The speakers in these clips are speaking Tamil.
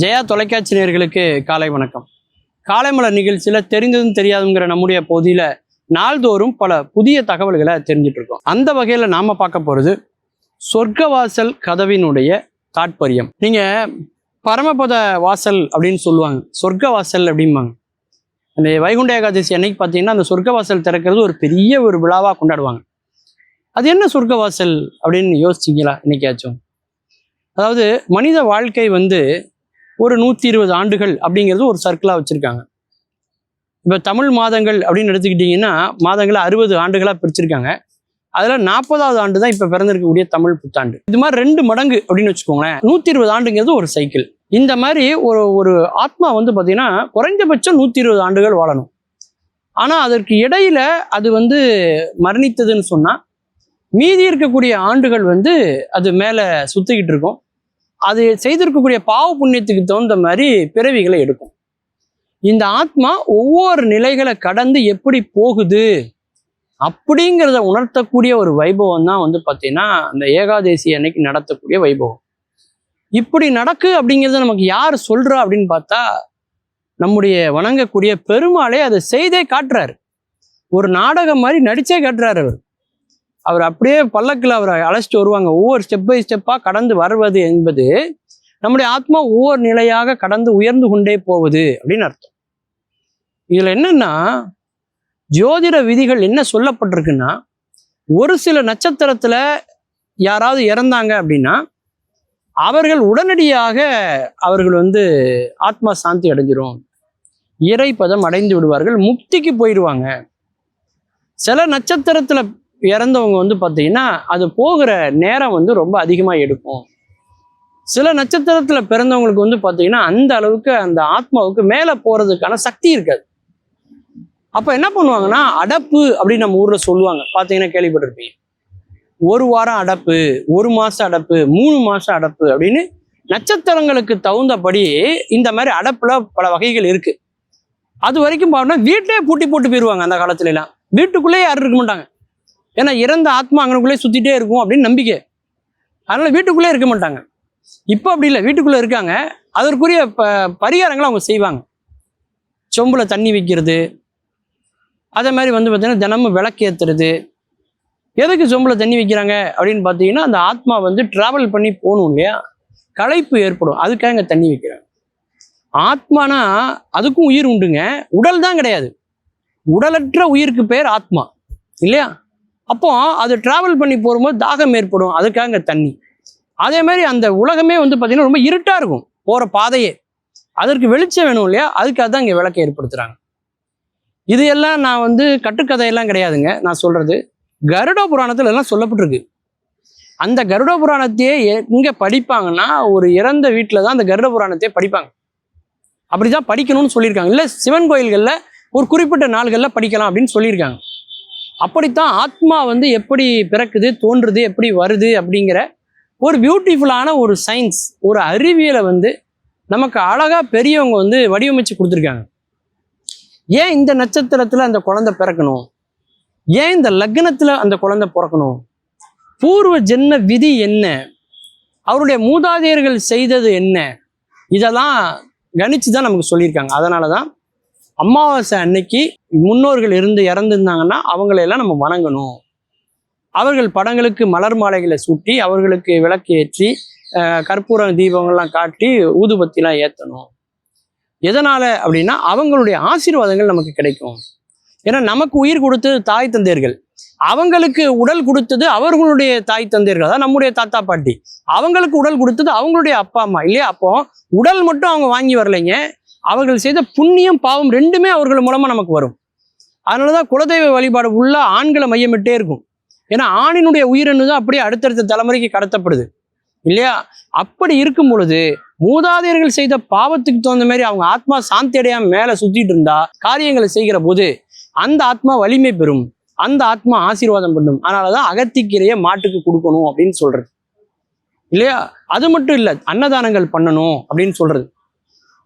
ஜெயா தொலைக்காட்சி நேயர்களுக்கு காலை வணக்கம். காலைமலர் நிகழ்ச்சியில் தெரிந்ததும் தெரியாதுங்கிற நம்முடைய பகுதியில் நாள்தோறும் பல புதிய தகவல்களை தெரிஞ்சுட்டு இருக்கோம். அந்த வகையில் நாம் பார்க்க போகிறது சொர்க்கவாசல் கதவினுடைய தாற்பயம். நீங்கள் பரமபத வாசல் அப்படின்னு சொல்லுவாங்க, சொர்க்கவாசல் அப்படிம்பாங்க. அந்த வைகுண்ட ஏகாதசி அன்னைக்கு பார்த்தீங்கன்னா அந்த சொர்க்கவாசல் திறக்கிறது ஒரு பெரிய ஒரு விழாவாக கொண்டாடுவாங்க. அது என்ன சொர்க்கவாசல் அப்படின்னு யோசிச்சிங்களா இன்னைக்காச்சும்? அதாவது மனித வாழ்க்கை ஒரு 120 ஆண்டுகள் அப்படிங்கிறது ஒரு சர்க்கிளாக வச்சுருக்காங்க. இப்போ தமிழ் மாதங்கள் அப்படின்னு எடுத்துக்கிட்டிங்கன்னா மாதங்களை 60 ஆண்டுகளாக பிரிச்சிருக்காங்க. அதில் 40வது ஆண்டு தான் இப்போ பிறந்திருக்கக்கூடிய தமிழ் புத்தாண்டு. இது மாதிரி 2 மடங்கு அப்படின்னு வச்சுக்கோங்களேன். 120 ஆண்டுங்கிறது ஒரு சைக்கிள். இந்த மாதிரி ஒரு ஆத்மா பார்த்தீங்கன்னா குறைஞ்சபட்சம் 120 ஆண்டுகள் வாழணும். ஆனால் அதற்கு இடையில அது மரணித்ததுன்னு சொன்னால் மீதி இருக்கக்கூடிய ஆண்டுகள் அது மேலே சுற்றிக்கிட்டு இருக்கும். அது செய்திருக்கக்கூடிய பாவ புண்ணியத்துக்கு தகுந்த மாதிரி பிறவிகளை எடுக்கும். இந்த ஆத்மா ஒவ்வொரு நிலைகளை கடந்து எப்படி போகுது அப்படிங்கிறத உணர்த்தக்கூடிய ஒரு வைபவம் தான் பார்த்தீங்கன்னா அந்த ஏகாதசி அன்னைக்கு நடத்தக்கூடிய வைபவம். இப்படி நடக்கு அப்படிங்கிறத நமக்கு யார் சொல்றா அப்படின்னு பார்த்தா நம்முடைய வணங்கக்கூடிய பெருமாளே அதை செய்தே காட்டுறாரு. ஒரு நாடகம் மாதிரி நடிச்சே காட்டுறாரு. அவர் அப்படியே பல்லக்கில் அவரை அழைச்சிட்டு வருவாங்க. ஒவ்வொரு ஸ்டெப் பை ஸ்டெப்பாக கடந்து வருவது என்பது நம்முடைய ஆத்மா ஒவ்வொரு நிலையாக கடந்து உயர்ந்து கொண்டே போவது அப்படின்னு அர்த்தம். இதில் என்னன்னா ஜோதிட விதிகள் என்ன சொல்லப்பட்டிருக்குன்னா, ஒரு சில நட்சத்திரத்தில் யாராவது இறந்தாங்க அப்படின்னா அவர்கள் உடனடியாக அவர்கள் ஆத்மா சாந்தி அடைஞ்சிரும், இறைப்பதம் அடைந்து விடுவார்கள், முக்திக்கு போயிடுவாங்க. சில நட்சத்திரத்தில் இறந்தவங்க பார்த்தீங்கன்னா அது போகிற நேரம் ரொம்ப அதிகமாக எடுக்கும். சில நட்சத்திரத்தில் பிறந்தவங்களுக்கு பார்த்தீங்கன்னா அந்த அளவுக்கு அந்த ஆத்மாவுக்கு மேலே போகிறதுக்கான சக்தி இருக்காது. அப்போ என்ன பண்ணுவாங்கன்னா அடப்பு அப்படின்னு நம்ம ஊரில் சொல்லுவாங்க, பார்த்தீங்கன்னா கேள்விப்பட்டிருப்பீங்க. 1 வாரம் அடப்பு, 1 மாதம் அடப்பு, 3 மாதம் அடப்பு அப்படின்னு நட்சத்திரங்களுக்கு தகுந்தபடி இந்த மாதிரி அடப்பில் பல வகைகள் இருக்குது. அது வரைக்கும் பார்த்தோம்னா வீட்டே பூட்டி போட்டு போயிடுவாங்க. அந்த காலத்துலலாம் வீட்டுக்குள்ளேயே யாரும் இருக்க மாட்டாங்க. ஏன்னா இறந்த ஆத்மா அங்கனுக்குள்ளே சுற்றிட்டே இருக்கும் அப்படின்னு நம்பிக்கை. அதனால் வீட்டுக்குள்ளே இருக்க மாட்டாங்க. இப்போ அப்படி இல்லை, வீட்டுக்குள்ளே இருக்காங்க. அதற்குரிய பரிகாரங்களை அவங்க செய்வாங்க. சொம்பில் தண்ணி வைக்கிறது, அதே மாதிரி பார்த்தீங்கன்னா தினமும் விளக்கேற்றுறது. எதுக்கு சொம்பில் தண்ணி வைக்கிறாங்க அப்படின்னு பார்த்தீங்கன்னா அந்த ஆத்மா ட்ராவல் பண்ணி போகணும் இல்லையா, களைப்பு ஏற்படும், அதுக்காக இங்கே தண்ணி வைக்கிறாங்க. ஆத்மானா அதுக்கும் உயிர் உண்டுங்க, உடல் தான் கிடையாது. உடலற்ற உயிருக்கு பேர் ஆத்மா இல்லையா. அப்போ அது டிராவல் பண்ணி போகும்போது தாகம் ஏற்படும், அதுக்காக இங்கே தண்ணி. அதே மாதிரி அந்த உலகமே பார்த்தீங்கன்னா ரொம்ப இருட்டாக இருக்கும் போகிற பாதையே, அதற்கு வெளிச்சம் வேணும் இல்லையா, அதுக்காக தான் இங்கே விளக்கை ஏற்படுத்துகிறாங்க. இது எல்லாம் நான் கட்டுக்கதையெல்லாம் கிடையாதுங்க. நான் சொல்கிறது கருட புராணத்தில் எல்லாம் சொல்லப்பட்டிருக்கு. அந்த கருட புராணத்தையே எங்கே படிப்பாங்கன்னா ஒரு இறந்த வீட்டில் தான் அந்த கருட புராணத்தையே படிப்பாங்க. அப்படி தான் படிக்கணும்னு சொல்லியிருக்காங்க. இல்லை சிவன் கோயில்களில் ஒரு குறிப்பிட்ட நாள்களில் படிக்கலாம் அப்படின்னு சொல்லியிருக்காங்க. அப்படித்தான் ஆத்மா எப்படி பிறக்குது, தோன்றுது, எப்படி வருது அப்படிங்கிற ஒரு பியூட்டிஃபுல்லான ஒரு சயின்ஸ், ஒரு அறிவியலை நமக்கு அழகாக பெரியவங்க வடிவமைச்சு கொடுத்துருக்காங்க. ஏன் இந்த நட்சத்திரத்தில் அந்த குழந்தை பிறக்கணும், ஏன் இந்த லக்னத்தில் அந்த குழந்தை பிறக்கணும், பூர்வ ஜென்ம விதி என்ன, அவருடைய மூதாதையர்கள் செய்தது என்ன, இதெல்லாம் கணிச்சு தான் நமக்கு சொல்லியிருக்காங்க. அதனால தான் அமாவாசை அன்னைக்கு முன்னோர்கள் இறந்துருந்தாங்கன்னா அவங்களையெல்லாம் நம்ம வணங்கணும். அவர்கள் படங்களுக்கு மலர் மாலைகளை சூட்டி அவர்களுக்கு விளக்கு ஏற்றி கற்பூர தீபங்கள்லாம் காட்டி ஊதுபத்திலாம் ஏற்றணும். எதனால் அப்படின்னா அவங்களுடைய ஆசீர்வாதங்கள் நமக்கு கிடைக்கும். ஏன்னா நமக்கு உயிர் கொடுத்தது தாய் தந்தையர்கள், அவங்களுக்கு உடல் கொடுத்தது அவர்களுடைய தாய் தந்தையர்கள், அதான் நம்முடைய தாத்தா பாட்டி. அவங்களுக்கு உடல் கொடுத்தது அவங்களுடைய அப்பா அம்மா இல்லையா. அப்போ உடல் மட்டும் அவங்க வாங்கி வரலைங்க, அவர்கள் செய்த புண்ணியம் பாவம் ரெண்டுமே அவர்கள் மூலமா நமக்கு வரும். அதனாலதான் குலதெய்வ வழிபாடு உள்ள ஆண்களை மையமிட்டே இருக்கும். ஏன்னா ஆணினுடைய உயிரணு தான் அப்படியே அடுத்தடுத்த தலைமுறைக்கு கடத்தப்படுது இல்லையா. அப்படி இருக்கும் பொழுது மூதாதையர்கள் செய்த பாவத்துக்கு தகுந்த மாதிரி அவங்க ஆத்மா சாந்தி அடையாம மேல சுத்திட்டு இருந்தா காரியங்களை செய்கிற போது அந்த ஆத்மா வலிமை பெறும், அந்த ஆத்மா ஆசீர்வாதம் பண்ணும். அதனாலதான் அகத்திக்கீரையை மாட்டுக்கு கொடுக்கணும் அப்படின்னு சொல்றது இல்லையா. அது மட்டும் இல்லை, அன்னதானங்கள் பண்ணணும் அப்படின்னு சொல்றது.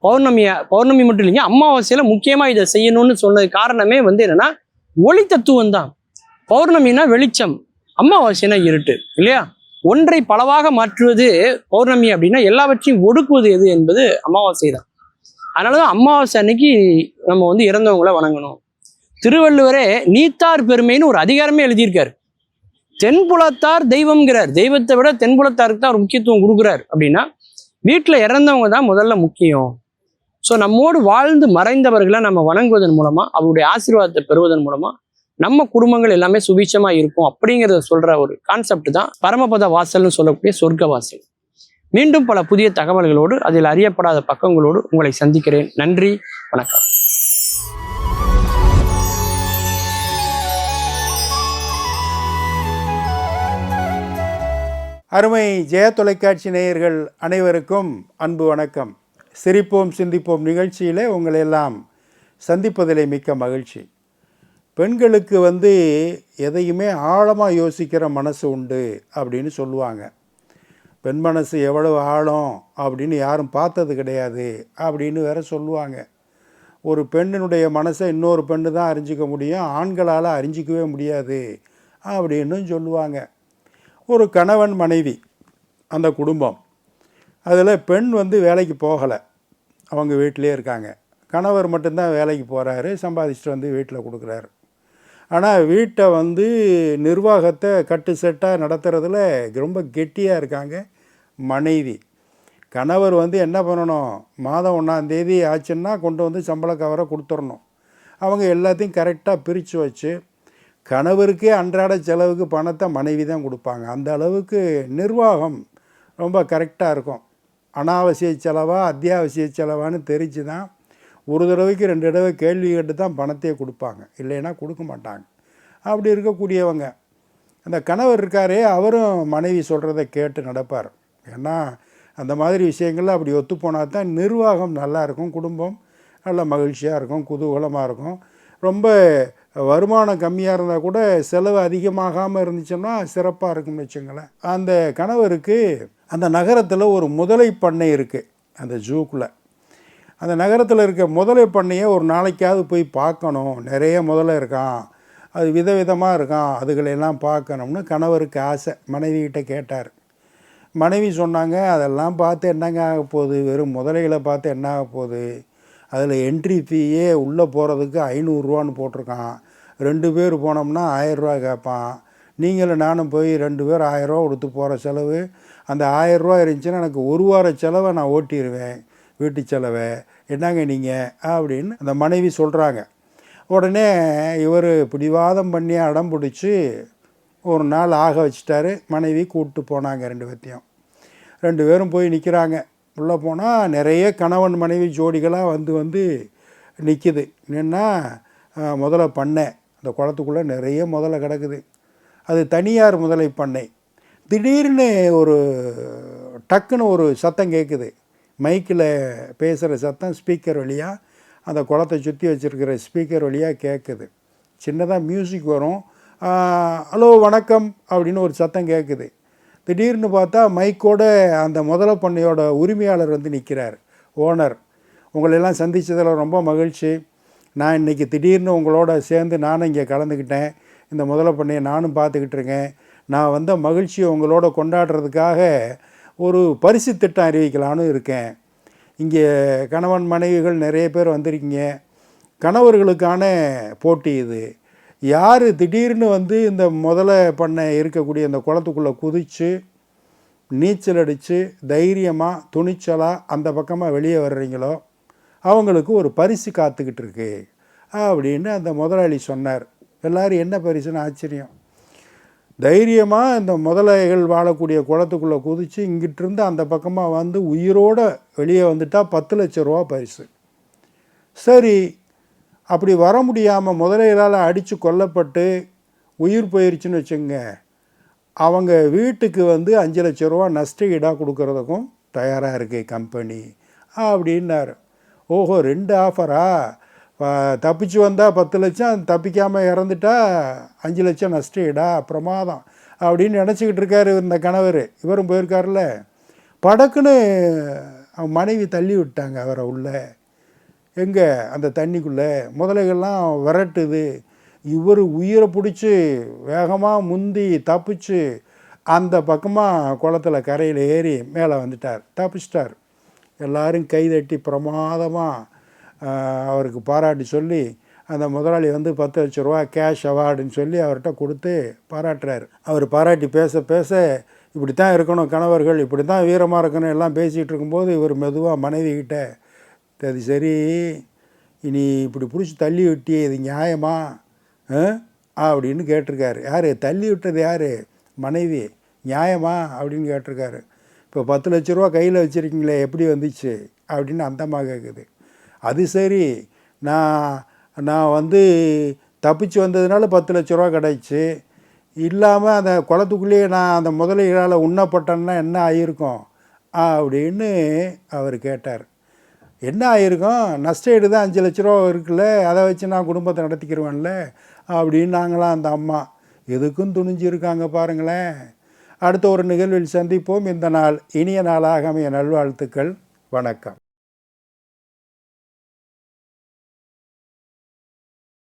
பௌர்ணமி மட்டும் இல்லைங்க, அமாவாசையில முக்கியமா இதை செய்யணும்னு சொன்னது காரணமே என்னன்னா ஒளி தத்துவம் தான். பௌர்ணமினா வெளிச்சம், அமாவாசைனா இருட்டு இல்லையா. ஒன்றை பலவாக மாற்றுவது பௌர்ணமி அப்படின்னா எல்லாவற்றையும் ஒடுக்குவது எது என்பது அமாவாசை தான். அதனாலதான் அமாவாசை அன்னைக்கு நம்ம வந்து இறந்தவங்களை வணங்கணும். திருவள்ளுவரே நீத்தார் பெருமைன்னு ஒரு அதிகாரமே எழுதியிருக்காரு. தென்புலத்தார் தெய்வம்ங்கிறார். தெய்வத்தை விட தென்புலத்தாருக்கு தான் ஒரு முக்கியத்துவம் கொடுக்குறாரு. அப்படின்னா வீட்டில் இறந்தவங்க தான் முதல்ல முக்கியம். ஸோ நம்மோடு வாழ்ந்து மறைந்தவர்களை நம்ம வணங்குவதன் மூலமா, அவருடைய ஆசீர்வாதத்தை பெறுவதன் மூலமா நம்ம குடும்பங்கள் எல்லாமே சுபீட்சமா இருக்கும் அப்படிங்கிறத சொல்ற ஒரு கான்செப்ட் தான் பரமபத வாசல்னு சொல்லக்கூடிய சொர்க்க வாசல். மீண்டும் பல புதிய தகவல்களோடு, அதில் அறியப்படாத பக்கங்களோடு உங்களை சந்திக்கிறேன். நன்றி, வணக்கம். அருமை ஜெய தொலைக்காட்சி நேயர்கள் அனைவருக்கும் அன்பு வணக்கம். சிரிப்போம் சிந்திப்போம் நிகழ்ச்சியில் உங்களெல்லாம் சந்திப்பதிலே மிக்க மகிழ்ச்சி. பெண்களுக்கு எதையுமே ஆழமாக யோசிக்கிற மனசு உண்டு அப்படின்னு சொல்லுவாங்க. பெண் மனசு எவ்வளவு ஆழம் அப்படின்னு யாரும் பார்த்தது கிடையாது அப்படின்னு வேற சொல்லுவாங்க. ஒரு பெண்ணினுடைய மனசை இன்னொரு பெண்ணு தான் அறிஞ்சிக்க முடியும், ஆண்களால் அறிஞ்சிக்கவே முடியாது அப்படின்னு சொல்லுவாங்க. ஒரு கணவன் மனைவி அந்த குடும்பம், அதில் பெண் வேலைக்கு போகலை, அவங்க வீட்டிலே இருக்காங்க. கணவர் மட்டும்தான் வேலைக்கு போகிறாரு, சம்பாதிச்சுட்டு வீட்டில் கொடுக்குறாரு. ஆனால் வீட்டை நிர்வாகத்தை கட்டு செட்டாக நடத்துறதுல ரொம்ப கெட்டியாக இருக்காங்க மனைவி. கணவர் என்ன பண்ணணும், மாதம் 1ஆம் தேதி ஆச்சுன்னா கொண்டு சம்பள கவரை கொடுத்துடணும். அவங்க எல்லாத்தையும் கரெக்டாக பிரித்து வச்சு கணவருக்கே அன்றாட செலவுக்கு பணத்தை மனைவி தான் கொடுப்பாங்க. அந்த அளவுக்கு நிர்வாகம் ரொம்ப கரெக்டாக இருக்கும். அனாவசிய செலவா அத்தியாவசிய செலவான்னு தெரிஞ்சு தான் ஒரு தடவைக்கு 2 தடவை கேள்வி கேட்டு தான் பணத்தையே கொடுப்பாங்க, இல்லைன்னா கொடுக்க மாட்டாங்க. அப்படி இருக்கக்கூடியவங்க அந்த கணவர் இருக்காரே, அவரும் மனைவி சொல்கிறத கேட்டு நடப்பார். ஏன்னா அந்த மாதிரி விஷயங்கள்லாம் அப்படி ஒத்து போனால் தான் நிர்வாகம் நல்லாயிருக்கும், குடும்பம் நல்ல மகிழ்ச்சியாக இருக்கும், குதூகலமாக இருக்கும். ரொம்ப வருமானம் கம்மியாக இருந்தால் கூட செலவு அதிகமாகாமல் இருந்துச்சுன்னா சிறப்பாக இருக்கும்னு வச்சுங்களேன். அந்த கணவருக்கு அந்த நகரத்தில் ஒரு முதலை பண்ணை இருக்குது, அந்த ஜூக்குள்ளே. அந்த நகரத்தில் இருக்க முதலை பண்ணையை ஒரு நாளைக்காவது போய் பார்க்கணும். நிறைய முதலை இருக்கான், அது விதவிதமாக இருக்கான், அதுகளெல்லாம் பார்க்கணும்னு கணவருக்கு ஆசை. மனைவிகிட்ட கேட்டார். மனைவி சொன்னாங்க, அதெல்லாம் பார்த்து என்னங்க ஆக போகுது, வெறும் முதலைகளை பார்த்து என்ன ஆக போகுது, அதில் என்ட்ரி ஃபீயே உள்ளே போகிறதுக்கு 500 போட்டிருக்கான், 2 பேர் போனோம்னா 1000 கேட்பான், நீங்களும் நானும் போய் 2 பேர் 1000 கொடுத்து போகிற செலவு, அந்த 1000 இருந்துச்சுன்னா எனக்கு 1 வார செலவை நான் ஓட்டிடுவேன், வீட்டு செலவை, என்னங்க நீங்கள் அப்படின்னு அந்த மனைவி சொல்கிறாங்க. உடனே இவர் பிடிவாதம் பண்ணி அடம் பிடிச்சி ஒரு நாள் ஆக வச்சிட்டாரு. மனைவி கூப்பிட்டு போனாங்க 2 பேர்த்தையும். 2 பேரும் போய் நிற்கிறாங்க. உள்ளே போனால் நிறைய கணவன் மனைவி ஜோடிகளாக நிற்கிது. என்னென்னா முதலை பண்ணை, அந்த குளத்துக்குள்ளே நிறைய முதலை கிடக்குது. அது தனியார் முதலை பண்ணை. திடீர்னு ஒரு டக்குன்னு ஒரு சத்தம் கேட்குது. மைக்கில் பேசுகிற சத்தம் ஸ்பீக்கர் வழியாக, அந்த குளத்தை சுற்றி வச்சுருக்கிற ஸ்பீக்கர் வழியாக கேட்குது. சின்னதாக மியூசிக் வரும். ஹலோ வணக்கம் அப்படின்னு ஒரு சத்தம் கேட்குது. திடீர்னு பார்த்தா மைக்கோட அந்த முதலை பண்ணையோட உரிமையாளர் நிற்கிறார், ஓனர். உங்களெல்லாம் சந்தித்ததில் ரொம்ப மகிழ்ச்சி. நான் இன்றைக்கி திடீர்னு உங்களோட சேர்ந்து நானும் இங்கே கலந்துக்கிட்டேன். இந்த முதலை பண்ணையை நானும் பார்த்துக்கிட்டு இருக்கேன். நான் வந்த மகிழ்ச்சியை உங்களோட கொண்டாடுறதுக்காக ஒரு பரிசு திட்டம் அறிவிக்கலான்னு இருக்கேன். இங்கே கணவன் மனைவிகள் நிறைய பேர் வந்திருக்கீங்க. கணவர்களுக்கான போட்டி இது. யார் திடீர்னு இந்த முதலை பண்ணை இருக்கக்கூடிய அந்த குளத்துக்குள்ளே குதித்து நீச்சல் அடித்து தைரியமாக துணிச்சலாக அந்த பக்கமாக வெளியே வர்றீங்களோ அவங்களுக்கு ஒரு பரிசு காத்துக்கிட்டு இருக்கு அப்படின்னு அந்த முதலாளி சொன்னார். எல்லோரும் என்ன பரிசுன்னு ஆச்சரியம். தைரியமாக இந்த முதலைகள் வாழக்கூடிய குளத்துக்குள்ளே குதித்து இங்கிட்டிருந்து அந்த பக்கமாக உயிரோடு வெளியே வந்துட்டால் 10 லட்ச ரூபா பரிசு. சரி, அப்படி வர முடியாமல் முதலைகளால் அடித்து கொல்லப்பட்டு உயிர் போயிடுச்சுன்னு வச்சுங்க, அவங்க வீட்டுக்கு 5 லட்ச ரூபா நஷ்ட ஈடாக கொடுக்கறதுக்கும் தயாராக இருக்குது கம்பெனி அப்படின்னாரு. ஓஹோ, 2 ஆஃபரா? தப்பிச்சு வந்தால் 10 லட்சம், தப்பிக்காமல் இறந்துட்டா 5 லட்சம் நஷ்ட ஈடா, பிரமாதம் அப்படின்னு நினச்சிக்கிட்டு இருக்காரு இந்த கணவர். இவரும் போயிருக்காருல்ல. படக்குன்னு அவங்க மனைவி தள்ளி விட்டாங்க அவரை உள்ளே. எங்கே அந்த தண்ணிக்குள்ளே முதலைகள்லாம் விரட்டுது. இவர் உயிரை பிடிச்சி வேகமாக முந்தி தப்பிச்சு அந்த பக்கமாக குளத்தில் கரையில் ஏறி மேலே வந்துட்டார், தப்பிச்சிட்டார். எல்லாரும் கைதட்டி பிரமாதமாக அவருக்கு பாராட்டி சொல்லி அந்த முதலாளி வந்து 10 லட்ச ரூபா கேஷ் அவார்டுன்னு சொல்லி அவர்கிட்ட கொடுத்து பாராட்டுறாரு. அவர் பாராட்டி பேச பேச இப்படி தான் இருக்கணும் கணவர்கள், இப்படி தான் வீரமாக இருக்கணும் எல்லாம் பேசிகிட்டு இருக்கும்போது இவர் மெதுவாக மனைவி கிட்ட, அது சரி இனி இப்படி பிடிச்சி தள்ளி விட்டியே இது நியாயமா அப்படின்னு கேட்டிருக்காரு. யார் தள்ளி விட்டது? யார்? மனைவி. நியாயமா அப்படின்னு கேட்டிருக்காரு. இப்போ 10 லட்ச ரூபா கையில் வச்சுருக்கீங்களே எப்படி வந்துச்சு அப்படின்னு அந்த அம்மா கேட்குது. அது சரி, நான் வந்து தப்பிச்சு வந்ததுனால 10 லட்ச ரூபா கிடச்சி, இல்லாமல் அந்த குளத்துக்குள்ளேயே நான் அந்த முதலைகளால் உண்ணப்பட்டேன்னா என்ன ஆகியிருக்கும் அப்படின்னு அவர் கேட்டார். என்ன ஆகியிருக்கும், நஷ்டஈடு தான் 5 லட்ச ரூபா இருக்குல்ல, அதை வச்சு நான் குடும்பத்தை நடத்திக்கிடுவேன்ல அப்படின்னு நாங்களாம் அந்த அம்மா எதுக்கும் துணிஞ்சிருக்காங்க பாருங்களேன். அடுத்த ஒரு நிகழ்வில் சந்திப்போம். இந்த நாள் இனிய நாளாக அமைய நல்வாழ்த்துக்கள். வணக்கம்.